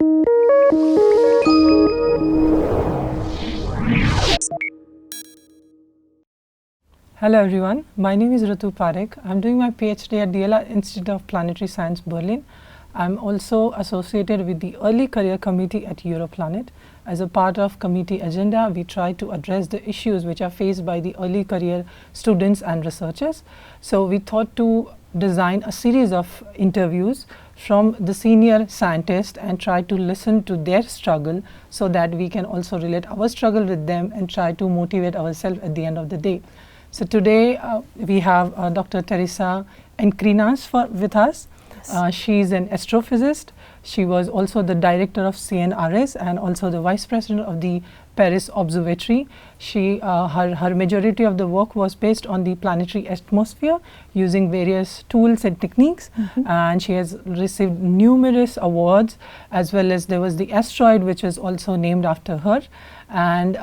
Hello everyone, my name is Ritu Parekh. I'm doing my PhD at DLR Institute of Planetary Science, Berlin. I'm also associated with the Early Career Committee at Europlanet. As a part of committee agenda, we try to address the issues which are faced by the early career students and researchers. So we thought to design a series of interviews from the senior scientists and try to listen to their struggle so that we can also relate our struggle with them and try to motivate ourselves at the end of the day. So today we have Dr. Teresa Encrenas with us. Yes. She's an astrophysicist. She was also the director of CNRS and also the vice president of the Paris Observatory. Her majority of the work was based on the planetary atmosphere using various tools and techniques, and she has received numerous awards, as well as there was the asteroid which was also named after her. And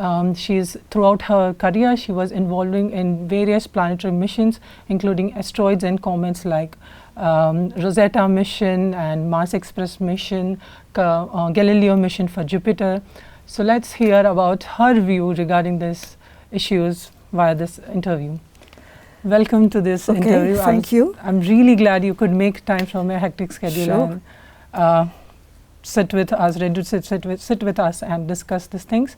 throughout her career, she was involving in various planetary missions, including asteroids and comets like Rosetta mission and Mars Express mission, Galileo mission for Jupiter. So let's hear about her view regarding these issues via this interview. Welcome to this interview. Thank you. I'm really glad you could make time from a hectic schedule and sit with us, ready to sit with us and discuss these things.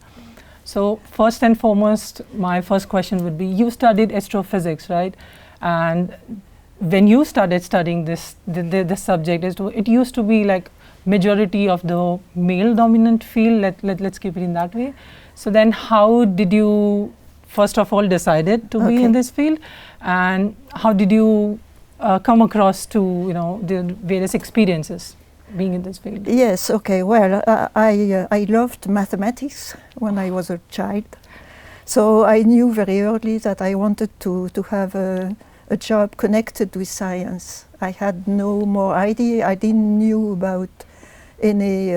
So first and foremost, my first question would be, you studied astrophysics, right? And when you started studying this subject, it used to be like majority of the male dominant field, let's keep it in that way. So then how did you first of all decided to be in this field, and how did you come across to the various experiences being in this field? Yes, okay, well, I loved mathematics when I was a child. So I knew very early that I wanted to have a job connected with science. I had no more idea. I didn't knew about any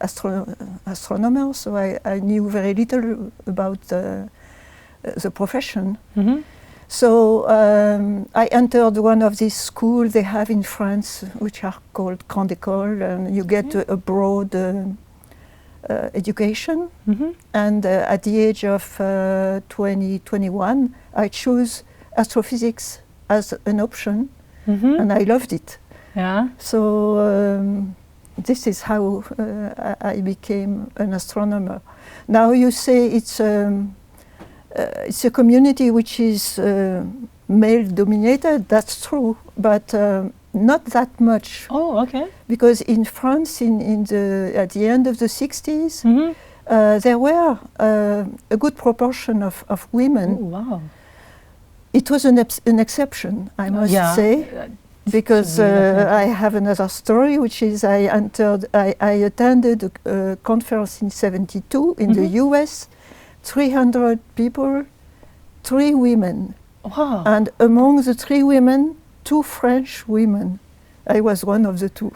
astronomer, so I knew very little about the profession. So I entered one of these schools they have in France, which are called Grande École, and you get a broad education. And at the age of 21, I chose astrophysics as an option, and I loved it. Yeah. So this is how I became an astronomer. Now you say it's a community which is male-dominated. That's true, but not that much. Oh, okay. Because in France, at the end of the 60s, there were a good proportion of women. Oh, wow. It was an exception, I must say, because I have another story, which is I attended a conference in '72 in the US. 300 people, 3 women. Wow. And among the 3 women, 2 French women. I was one of the 2.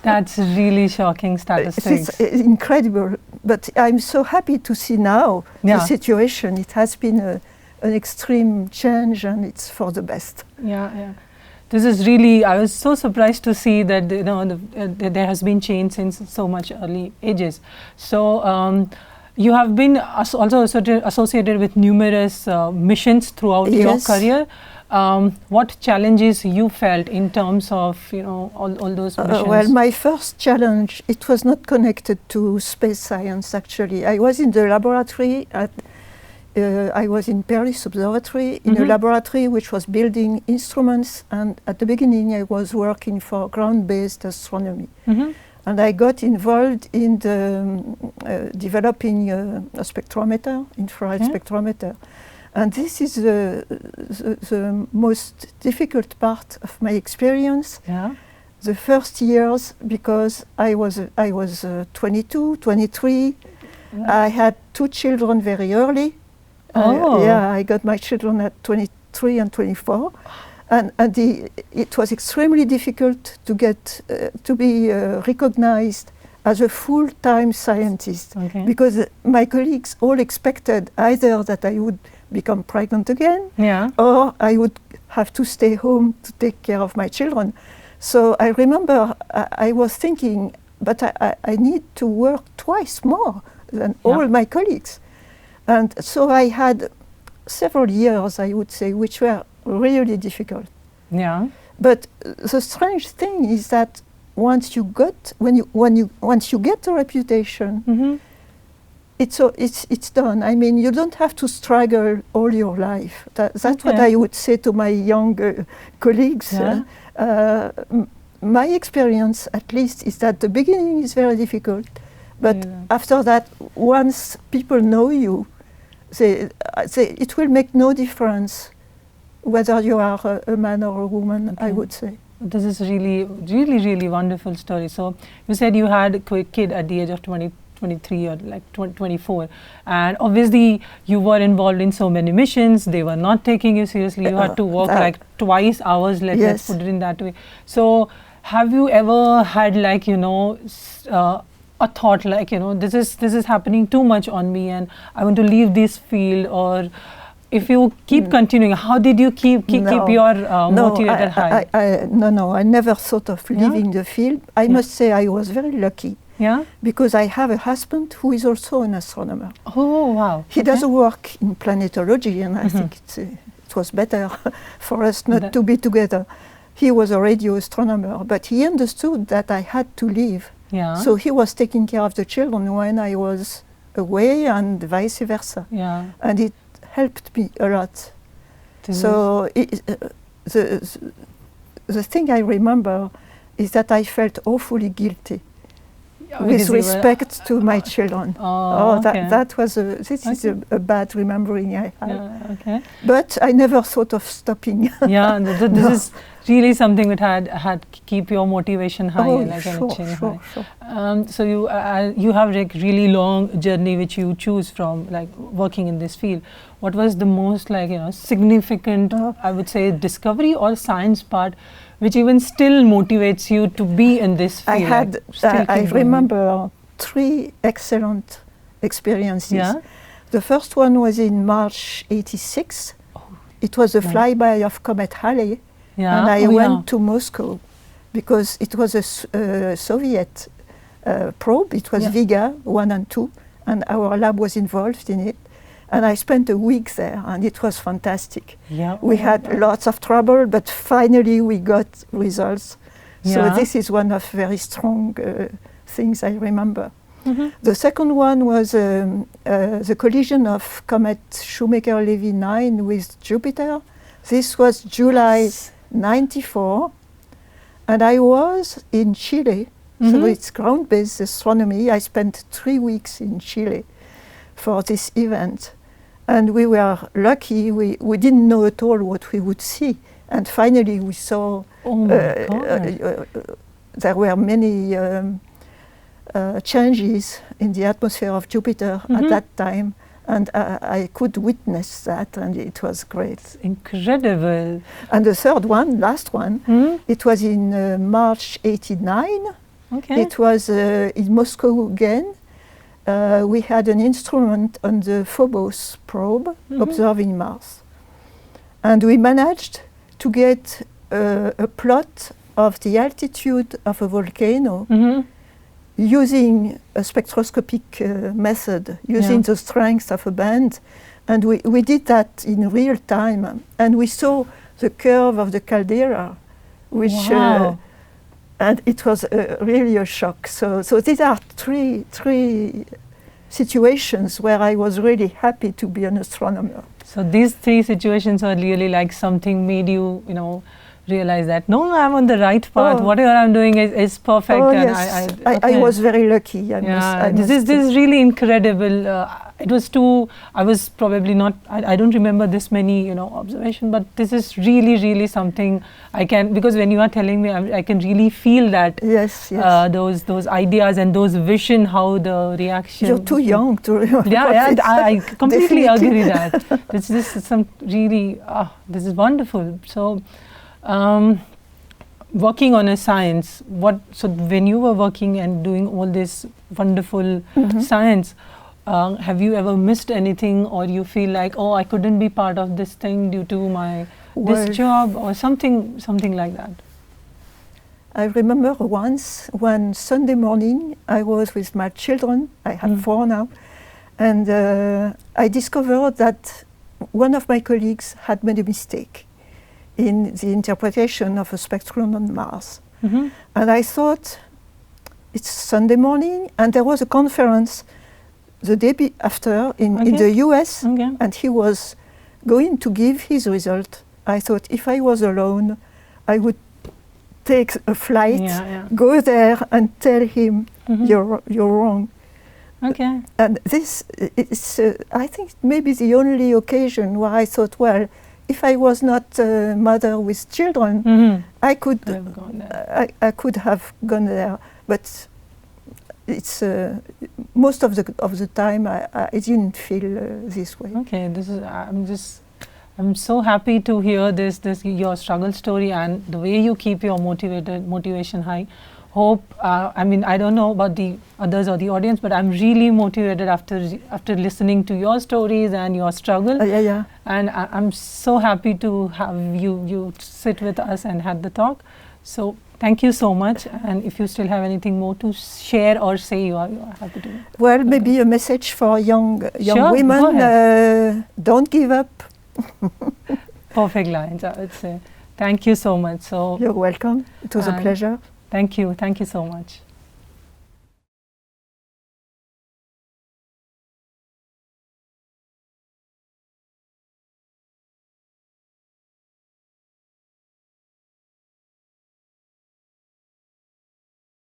That's really shocking statistics. It's incredible. But I'm so happy to see now the situation. It has been an extreme change, and it's for the best. Yeah. This is really, I was so surprised to see that there has been change since so much early ages. So you have been also associated with numerous missions throughout your career. What challenges you felt in terms of all those missions? Well, my first challenge, it was not connected to space science actually. I was in the laboratory I was in Paris Observatory in a laboratory which was building instruments, and at the beginning I was working for ground-based astronomy. And I got involved in developing a spectrometer, infrared spectrometer. And this is the most difficult part of my experience. The first years, because I was 22, 23. I had 2 children very early. I got my children at 23 and 24. And it was extremely difficult to get to be recognized as a full-time scientist, because my colleagues all expected either that I would become pregnant again, or I would have to stay home to take care of my children. So I remember I was thinking, but I need to work twice more than all my colleagues. And so I had several years, I would say, which were really difficult. Yeah. But the strange thing is that once you get a reputation, it's done. I mean, you don't have to struggle all your life. That's what I would say to my young colleagues. Yeah. My experience, at least, is that the beginning is very difficult, but after that, once people know you, it will make no difference whether you are a man or a woman, I would say. This is really wonderful story. So you said you had a kid at the age of 23 or like 24, and obviously you were involved in so many missions. They were not taking you seriously. You had to work like twice hours, let's put it in that way. So have you ever had like, you know, a thought like, you know, this is happening too much on me and I want to leave this field? Or if you keep continuing, how did you keep your motivated high? I never thought of leaving the field. I must say I was very lucky. Yeah. Because I have a husband who is also an astronomer. Oh, wow. He doesn't work in planetology, and I think it was better for us not to be together. He was a radio astronomer, but he understood that I had to leave. Yeah. So he was taking care of the children when I was away and vice versa. Yeah. And it helped me a lot. So the thing I remember is that I felt awfully guilty with respect to my children. That was this is a bad remembering I have. Yeah, okay. But I never thought of stopping. Yeah, this is really something that had keep your motivation high and like energy high. So you have like really long journey which you choose from like working in this field. What was the most like, you know, significant I would say discovery or science part which even still motivates you to be in this field? I remember 3 excellent experiences. Yeah. The first one was in March '86. It was a flyby of Comet Halley, and I went to Moscow because it was a Soviet probe. It was Vega 1 and 2, and our lab was involved in it. And I spent a week there, and it was fantastic. Yeah. We had lots of trouble, but finally we got results. So this is one of very strong things I remember. The second one was the collision of comet Shoemaker-Levy 9 with Jupiter. This was July '94, and I was in Chile. So it's ground-based astronomy. I spent 3 weeks in Chile for this event, and we were lucky. We didn't know at all what we would see, and finally we saw there were many changes in the atmosphere of Jupiter at that time, and I could witness that, and it was great. It's incredible. And the third one, last one, it was in March '89. Okay. It was in Moscow again. We had an instrument on the Phobos probe observing Mars. And we managed to get a plot of the altitude of a volcano using a spectroscopic method, using the strength of a band. And we did that in real time. And we saw the curve of the caldera, which and it was really a shock. So these are three situations where I was really happy to be an astronomer. So these 3 situations are really like something made you, you know, realize that no, I'm on the right path. Whatever I'm doing is perfect. And I was very lucky. This is really incredible. It was I was probably not. I don't remember this many, you know, observation. But this is really something I can, because when you are telling me, I can really feel that. Yes. Those ideas and those vision, how the reaction. You're too young to remember. I completely agree that. This is some really. This is wonderful. So. Working on a science, so when you were working and doing all this wonderful science, have you ever missed anything, or you feel like, I couldn't be part of this thing due to my this job or something like that? I remember once, one Sunday morning, I was with my children, I have 4 now, and I discovered that one of my colleagues had made a mistake in the interpretation of a spectrum on Mars. And I thought, it's Sunday morning, and there was a conference the day after in the US, and he was going to give his result. I thought, if I was alone, I would take a flight, go there and tell him, you're wrong. Okay. And this is, I think, maybe the only occasion where I thought, well, if I was not a mother with children, I could have gone there. But it's most of the time I didn't feel this way. Okay, I'm so happy to hear this your struggle story and the way you keep your motivation high. Hope I mean, I don't know about the others or the audience, but I'm really motivated after listening to your stories and your struggle. And I'm so happy to have you sit with us and had the talk. So thank you so much. And if you still have anything more to share or say, you are happy to. Well, maybe a message for young women: don't give up. Perfect lines, I would say. Thank you so much. So you're welcome. It was a pleasure. Thank you so much.